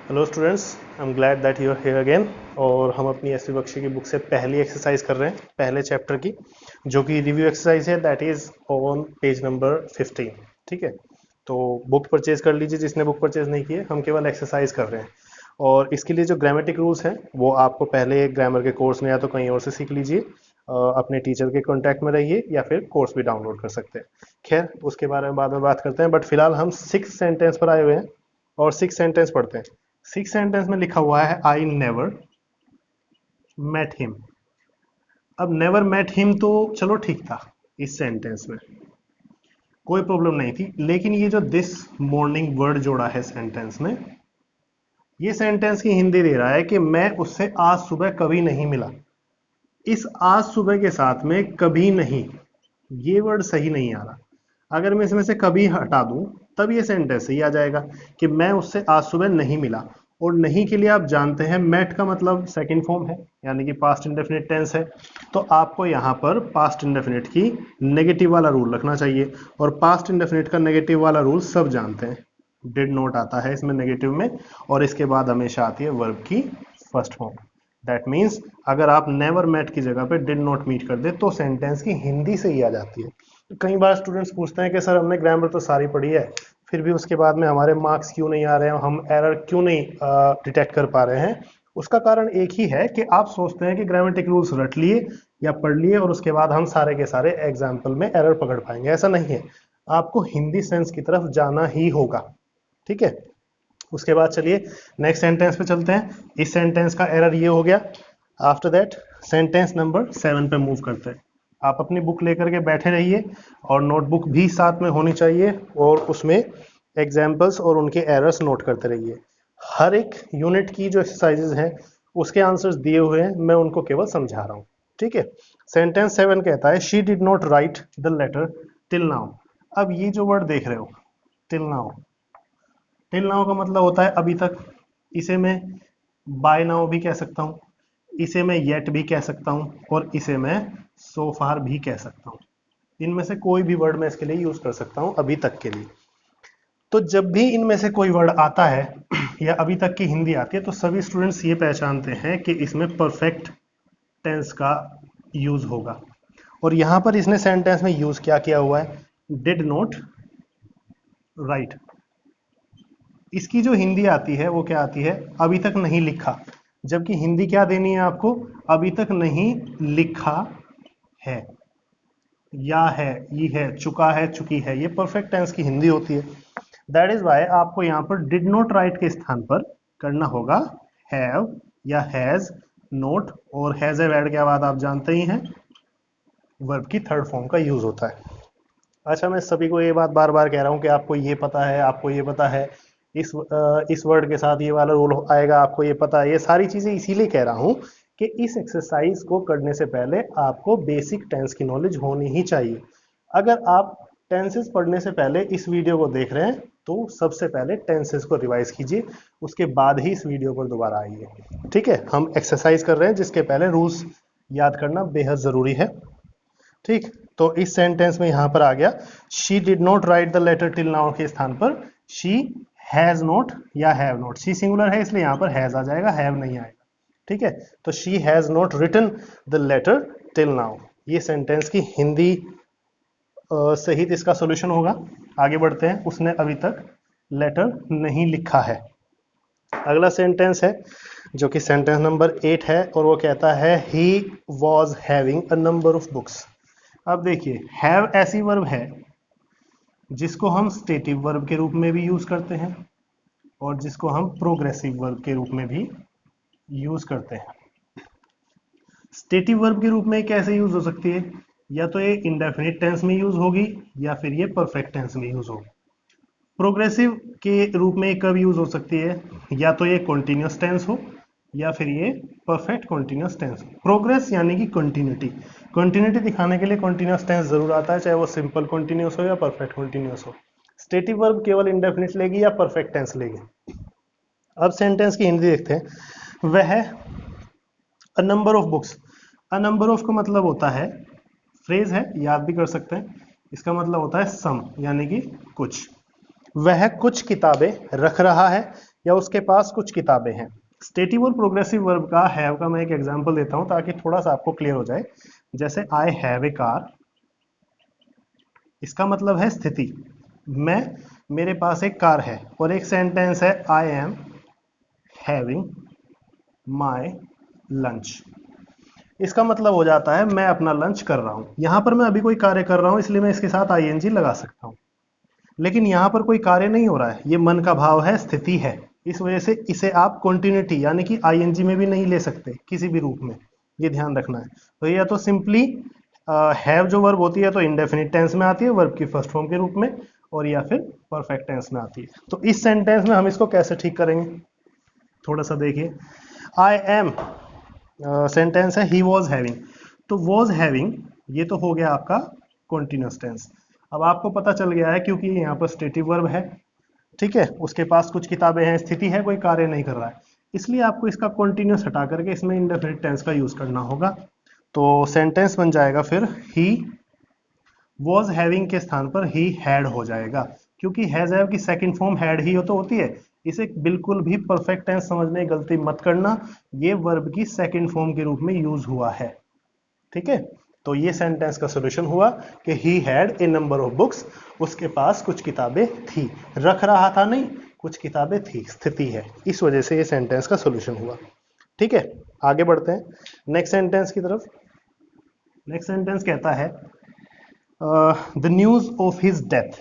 Hello students, I am glad that you are here again. और हम अपनी S P Bakshi की बुक से पहली एक्सरसाइज कर रहे हैं, पहले चैप्टर की, जो कि रिव्यू एक्सरसाइज है। That is on page number 15। ठीक है, तो बुक परचेज कर लीजिए जिसने बुक परचेज नहीं की है। हम केवल एक्सरसाइज कर रहे हैं और इसके लिए जो ग्रामेटिक रूल्स हैं वो आपको पहले ग्रामर के कोर्स में या तो कहीं और से सीख लीजिए, अपने टीचर के कांटेक्ट में रहिए या फिर कोर्स भी डाउनलोड कर सकते हैं। खैर, उसके बारे में बाद में बात करते हैं, बट फिलहाल हम 6 सेंटेंस पर आए हुए हैं और 6 सेंटेंस पढ़ते हैं। 6 सेंटेंस में लिखा हुआ है आई नेवर मेट हिम। अब नेवर मेट हिम तो चलो ठीक था, इस सेंटेंस में कोई प्रॉब्लम नहीं थी, लेकिन ये जो दिस मॉर्निंग वर्ड जोड़ा है सेंटेंस में, ये सेंटेंस की हिंदी दे रहा है कि मैं उससे आज सुबह कभी नहीं मिला। इस आज सुबह के साथ में कभी नहीं, ये वर्ड सही नहीं आ रहा। अगर मैं इसमें से कभी हटा दूं तब ये सेंटेंस सही आ जाएगा कि मैं उससे आज सुबह नहीं मिला। और नहीं के लिए आप जानते हैं मेट का मतलब सेकंड फॉर्म है, यानी कि पास्ट इंडेफिनिट टेंस है। तो आपको यहाँ पर पास्ट इंडेफिनिट की नेगेटिव वाला रूल रखना चाहिए, और पास्ट इंडेफिनिट का नेगेटिव वाला रूल सब जानते हैं। डिड नॉट आता है इसमें नेगेटिव में, और इसके बाद हमेशा आती है वर्ब की फर्स्ट फॉर्म। दैट मीन्स अगर आप नेवर मेट की जगह पे डिड नॉट मीट कर दे तो सेंटेंस की हिंदी से ही आ जाती है। कई बार स्टूडेंट्स पूछते हैं कि सर हमने ग्रामर तो सारी पढ़ी है, फिर भी उसके बाद में हमारे मार्क्स क्यों नहीं आ रहे हैं, हम एरर क्यों नहीं डिटेक्ट कर पा रहे हैं। उसका कारण एक ही है कि आप सोचते हैं कि ग्रामेटिक रूल्स रट लिए या पढ़ लिए और उसके बाद हम सारे के सारे एग्जाम्पल में एरर पकड़ पाएंगे। ऐसा नहीं है, आपको हिंदी सेंस की तरफ जाना ही होगा। ठीक है, उसके बाद चलिए नेक्स्ट सेंटेंस पे चलते हैं। इस सेंटेंस का एरर ये हो गया। आफ्टर दैट सेंटेंस नंबर 7 पे मूव करते हैं। आप अपनी बुक लेकर के बैठे रहिए और नोटबुक भी साथ में होनी चाहिए, और उसमें एग्जाम्पल्स और उनके एरर्स नोट करते रहिए। हर एक यूनिट की जो एक्सरसाइजेज हैं उसके आंसर्स दिए हुए हैं, मैं उनको केवल समझा रहा हूँ। ठीक है, सेंटेंस 7 कहता है she did not write the letter till now. अब ये जो वर्ड देख रहे हो, टिल नाउ, टिल नाउ का मतलब होता है अभी तक। इसे मैं बाय नाउ भी कह सकता हूँ, इसे मैं येट भी कह सकता हूँ, और इसे मैं सो फार भी कह सकता हूँ। इनमें से कोई भी वर्ड मैं इसके लिए यूज कर सकता हूँ अभी तक के लिए। तो जब भी इनमें से कोई वर्ड आता है या अभी तक की हिंदी आती है, तो सभी स्टूडेंट्स ये पहचानते हैं कि इसमें परफेक्ट टेंस का यूज होगा। और यहां पर इसने सेंटेंस में यूज क्या किया हुआ है, डिड नॉट राइट। इसकी जो हिंदी आती है वो क्या आती है, अभी तक नहीं लिखा। जबकि हिंदी क्या देनी है आपको, अभी तक नहीं लिखा है, या है, ये है, चुका है, चुकी है। ये परफेक्ट टेंस की हिंदी होती है। दैट इज वाई आपको यहां पर डिड नॉट राइट के स्थान पर करना होगा हैव या हैज नोट, और हैज ए वर्ड के बाद आप जानते ही हैं वर्ब की थर्ड फॉर्म का यूज होता है। अच्छा, मैं सभी को ये बात बार बार कह रहा हूँ कि आपको ये पता है, आपको ये पता है, इस वर्ड के साथ ये वाला रूल आएगा, आपको ये पता है। ये सारी चीजें इसीलिए कह रहा हूँ कि इस एक्सरसाइज को करने से पहले आपको बेसिक टेंस की नॉलेज होनी ही चाहिए। अगर आप टेंसेस पढ़ने से पहले इस वीडियो को देख रहे हैं तो सबसे पहले टेंसेस को रिवाइज कीजिए, उसके बाद ही इस वीडियो पर दोबारा आइए। ठीक है, हम एक्सरसाइज कर रहे हैं जिसके पहले रूल्स याद करना बेहद जरूरी है। ठीक, तो इस सेंटेंस में यहां पर आ गया she did not write the letter till now के स्थान पर शी हैज नॉट या हैव नॉट। शी सिंगुलर है इसलिए यहां पर हैज आ जाएगा, हैव नहीं आएगा। ठीक है, तो she has not written the letter till now. ये सेंटेंस की हिंदी सहित इसका सॉल्यूशन होगा। आगे बढ़ते हैं। उसने अभी तक लेटर नहीं लिखा है। अगला सेंटेंस है जो कि सेंटेंस नंबर 8 है, और वो कहता है he was having a number of books. अब देखिए, हैव ऐसी वर्ब है जिसको हम स्टेटिव वर्ब के रूप में भी यूज करते हैं और जिसको हम प्रोग्रेसिव वर्ब के रूप में भी यूज करते हैं। स्टेटिव वर्ब के रूप में कैसे यूज हो सकती है, या तो ये इंडेफिनिट टेंस में यूज होगी या फिर ये परफेक्ट टेंस में यूज होगी। प्रोग्रेसिव के रूप में कब यूज हो सकती है, या तो ये कॉन्टिन्यूस टेंस हो या फिर ये परफेक्ट कॉन्टिन्यूस टेंस। प्रोग्रेस यानी कि कंटिन्यूटी, कंटिन्यूटी दिखाने के लिए कॉन्टिन्यूस टेंस जरूर आता है, चाहे वो सिंपल कॉन्टिन्यूस हो या परफेक्ट कॉन्टिन्यूस हो। स्टेटिव वर्ब केवल इंडेफिनिट लेगी या परफेक्ट टेंस लेगी। अब सेंटेंस की हिंदी देखते हैं। वह a number of books, a number of का मतलब होता है, फ्रेज है, याद भी कर सकते हैं। इसका मतलब होता है सम, यानी कि कुछ। वह कुछ किताबें रख रहा है या उसके पास कुछ किताबें हैं। स्टेटिव और प्रोग्रेसिव वर्ब का हैव का मैं एक एग्जांपल देता हूं ताकि थोड़ा सा आपको क्लियर हो जाए। जैसे आई हैव ए कार, इसका मतलब है स्थिति, मेरे पास एक कार है। और एक सेंटेंस है I am having my lunch, इसका मतलब हो जाता है मैं अपना लंच कर रहा हूं। यहां पर मैं अभी कोई कार्य कर रहा हूं इसलिए मैं इसके साथ आईएनजी लगा सकता हूं, लेकिन यहां पर कोई कार्य नहीं हो रहा है, ये मन का भाव है, स्थिति है। इस वजह से इसे आप कॉन्टिन्यूटी यानी कि आईएनजी में भी नहीं ले सकते किसी भी रूप में, ये ध्यान रखना है। तो या तो सिंपली हैव जो वर्ब होती है तो इंडेफिनिट टेंस में आती है वर्ब की फर्स्ट फॉर्म के रूप में, और या फिर परफेक्ट टेंस में आती है। तो इस सेंटेंस में हम इसको कैसे ठीक करेंगे, थोड़ा सा देखिए। आई एम सेंटेंस है ही वॉज हैविंग, तो वॉज हैविंग ये तो हो गया आपका कॉन्टिन्यूस टेंस। अब आपको पता चल गया है क्योंकि यहाँ पर स्टेटिव वर्ब है, ठीक है, उसके पास कुछ किताबें हैं, स्थिति है, कोई कार्य नहीं कर रहा है, इसलिए आपको इसका कॉन्टिन्यूस हटा करके इसमें इंडेफिनिट टेंस का यूज करना होगा। तो सेंटेंस बन जाएगा फिर ही वॉज हैविंग के स्थान पर ही हैड हो जाएगा, क्योंकि हैज हैव की सेकंड फॉर्म हैड ही तो होती है। इसे बिल्कुल भी परफेक्ट टेंस समझने की गलती मत करना, ये वर्ब की सेकंड फॉर्म के रूप में यूज हुआ है, ठीक है। तो ये सेंटेंस का सॉल्यूशन हुआ कि he had a number of books, उसके पास कुछ किताबें थी, रख रहा था नहीं, कुछ किताबें थी, स्थिति है, इस वजह से ये सेंटेंस का सॉल्यूशन हुआ, ठीक है। आगे बढ़ते हैं नेक्स्ट सेंटेंस की तरफ। नेक्स्ट सेंटेंस कहता है the news of his death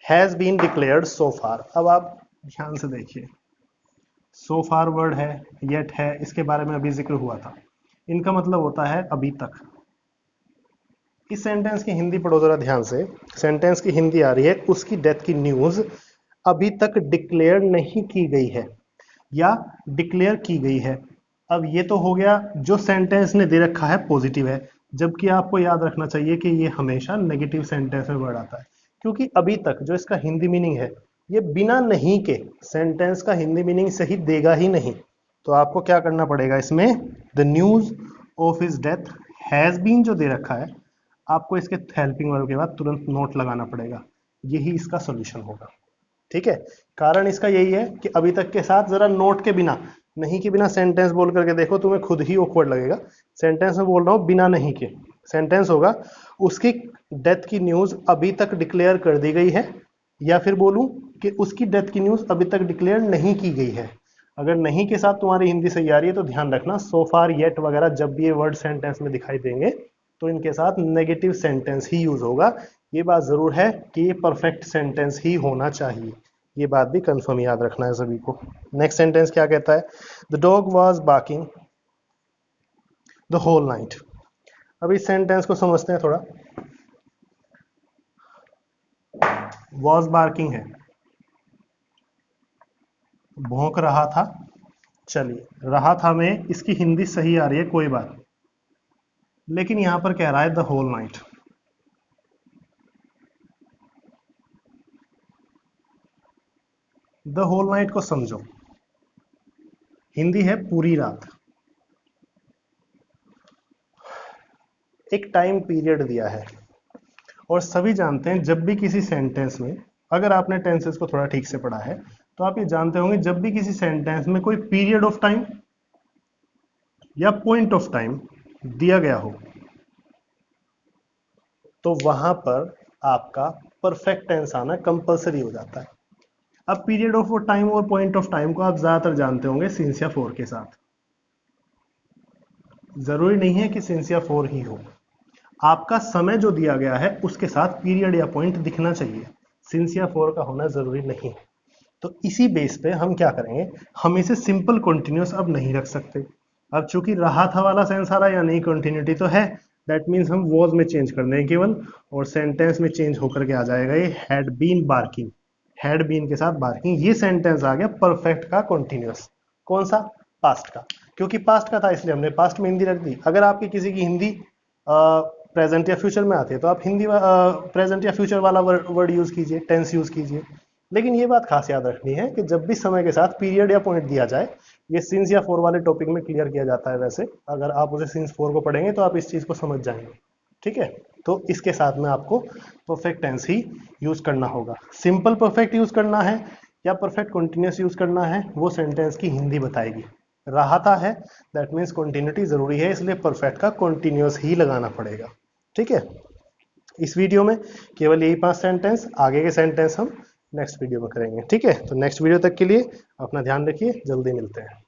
has been declared so far. अब आप ध्यान से देखिए, सो फार वर्ड है, येट है, इसके बारे में अभी जिक्र हुआ था, इनका मतलब होता है अभी तक। इस सेंटेंस की हिंदी पढ़ो जरा ध्यान से। सेंटेंस की हिंदी आ रही है उसकी डेथ की न्यूज अभी तक डिक्लेयर नहीं की गई है या डिक्लेयर की गई है। अब ये तो हो गया जो सेंटेंस ने दे रखा है पॉजिटिव है, जबकि आपको याद रखना चाहिए कि ये हमेशा नेगेटिव सेंटेंस में वर्ड आता है, क्योंकि अभी तक जो इसका हिंदी मीनिंग है ये बिना नहीं के सेंटेंस का हिंदी मीनिंग सही देगा ही नहीं। तो आपको क्या करना पड़ेगा इसमें, the news of his death has been जो दे रखा है, आपको इसके हेल्पिंग वर्ब के बाद तुरंत नोट लगाना पड़ेगा, यही इसका सॉल्यूशन होगा, ठीक है। कारण इसका यही है कि अभी तक के साथ जरा नोट के बिना, नहीं के बिना सेंटेंस बोल करके देखो, तुम्हें खुद ही ऑकवर्ड लगेगा। सेंटेंस में बोल रहा हूं बिना नहीं के, सेंटेंस होगा उसकी डेथ की न्यूज अभी तक डिक्लेयर कर दी गई है, या फिर बोलूं कि उसकी डेथ की न्यूज अभी तक डिक्लेयर नहीं की गई है। अगर नहीं के साथ तुम्हारी हिंदी सही आ रही है तो ध्यान रखना सो फार येट वगैरह जब भी ये वर्ड सेंटेंस में दिखाई देंगे तो इनके साथ नेगेटिव सेंटेंस ही यूज होगा। ये बात जरूर है कि ये परफेक्ट सेंटेंस ही होना चाहिए, ये बात भी कंफर्म याद रखना है सभी को। नेक्स्ट सेंटेंस क्या कहता है, the dog was barking the whole night. अब इस सेंटेंस को समझते हैं थोड़ा। वॉज बार्किंग है, भौंक रहा था, चलिए रहा था में इसकी हिंदी सही आ रही है, कोई बात, लेकिन यहां पर कह रहा है the whole night. The whole night को समझो, हिंदी है पूरी रात। एक टाइम पीरियड दिया है, और सभी जानते हैं जब भी किसी सेंटेंस में, अगर आपने टेंसेस को थोड़ा ठीक से पढ़ा है तो आप ये जानते होंगे जब भी किसी सेंटेंस में कोई पीरियड ऑफ टाइम या पॉइंट ऑफ टाइम दिया गया हो तो वहां पर आपका परफेक्ट टेंस आना कंपलसरी हो जाता है। अब पीरियड ऑफ टाइम और पॉइंट ऑफ टाइम को आप ज्यादातर जानते होंगे सिंस या फॉर के साथ, जरूरी नहीं है कि सिंस या फॉर ही हो, आपका समय जो दिया गया है उसके साथ पीरियड या पॉइंट दिखना चाहिए, सिंस या फॉर का होना जरूरी नहीं है। तो इसी बेस पे हम क्या करेंगे, हम इसे सिंपल कंटिन्यूअस अब नहीं रख सकते। अब चूंकि रहा था वाला सेंस आ रहा है या नहीं, कंटिन्यूटी तो है, दैट मीन्स हम वॉज में चेंज कर देंगे केवल, और सेंटेंस में चेंज होकर के आ जाएगा ये had been barking. Had been के साथ बार्किंग, ये सेंटेंस आ गया परफेक्ट का कंटिन्यूअस। कौन सा, पास्ट का, क्योंकि पास्ट का था इसलिए हमने पास्ट में हिंदी रख दी। अगर आपकी किसी की हिंदी प्रेजेंट या फ्यूचर में आती है तो आप हिंदी प्रेजेंट या फ्यूचर वाला वर्ड यूज कीजिए, टेंस यूज कीजिए। लेकिन ये बात खास याद रखनी है कि जब भी समय के साथ पीरियड या पॉइंट दिया जाए, ये सिंस या फोर वाले टॉपिक में क्लियर किया जाता है। वैसे अगर आप उसे सिंस फोर को पढ़ेंगे तो आप इस चीज को समझ जाएंगे, ठीक है। तो इसके साथ में आपको परफेक्ट टेंस ही यूज करना होगा। सिंपल परफेक्ट यूज करना है या परफेक्ट कंटिन्यूस यूज करना है वो सेंटेंस की हिंदी बताएगी। राहता है दैट मीन्स कंटिन्यूटी जरूरी है, इसलिए परफेक्ट का कंटिन्यूस ही लगाना पड़ेगा। ठीक है, इस वीडियो में केवल यही 5 सेंटेंस, आगे के सेंटेंस हम नेक्स्ट वीडियो में करेंगे। ठीक है, तो नेक्स्ट वीडियो तक के लिए अपना ध्यान रखिए, जल्दी मिलते हैं।